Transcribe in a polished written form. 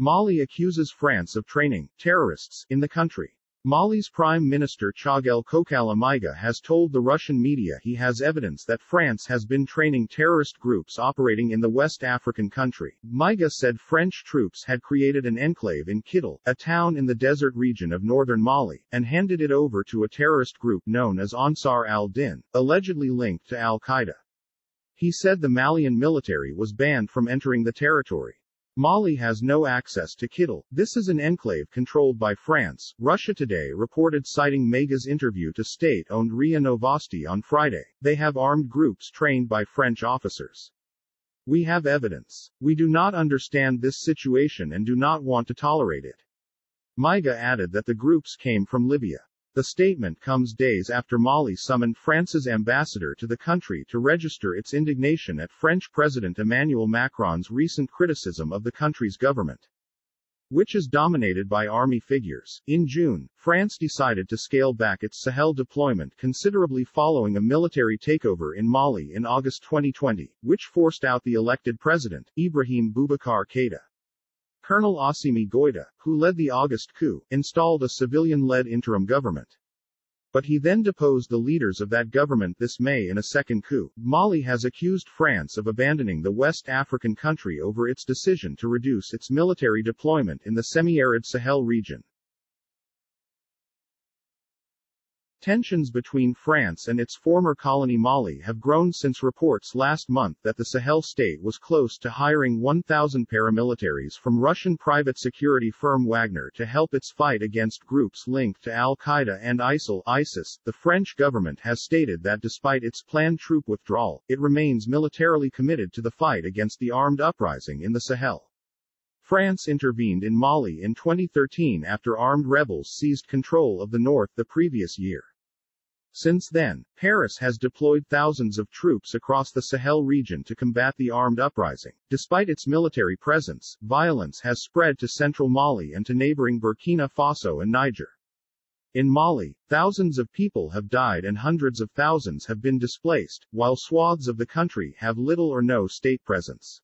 Mali accuses France of training terrorists in the country. Mali's Prime Minister Choguel Kokala Maiga has told the Russian media he has evidence that France has been training terrorist groups operating in the West African country. Maiga said French troops had created an enclave in Kidal, a town in the desert region of northern Mali, and handed it over to a terrorist group known as Ansar al-Din, allegedly linked to al-Qaeda. He said the Malian military was banned from entering the territory. Mali has no access to Kidal. This is an enclave controlled by France, Russia Today reported, citing Maiga's interview to state-owned RIA Novosti on Friday. They have armed groups trained by French officers. We have evidence. We do not understand this situation and do not want to tolerate it. Maiga added that the groups came from Libya. The statement comes days after Mali summoned France's ambassador to the country to register its indignation at French President Emmanuel Macron's recent criticism of the country's government, which is dominated by army figures. In June, France decided to scale back its Sahel deployment considerably following a military takeover in Mali in August 2020, which forced out the elected president, Ibrahim Boubacar Keïta. Colonel Assimi Goïta, who led the August coup, installed a civilian-led interim government. But he then deposed the leaders of that government this May in a second coup. Mali has accused France of abandoning the West African country over its decision to reduce its military deployment in the semi-arid Sahel region. Tensions between France and its former colony Mali have grown since reports last month that the Sahel state was close to hiring 1,000 paramilitaries from Russian private security firm Wagner to help its fight against groups linked to al-Qaeda and ISIS. The French government has stated that despite its planned troop withdrawal, it remains militarily committed to the fight against the armed uprising in the Sahel. France intervened in Mali in 2013 after armed rebels seized control of the north the previous year. Since then, Paris has deployed thousands of troops across the Sahel region to combat the armed uprising. Despite its military presence, violence has spread to central Mali and to neighboring Burkina Faso and Niger. In Mali, thousands of people have died and hundreds of thousands have been displaced, while swaths of the country have little or no state presence.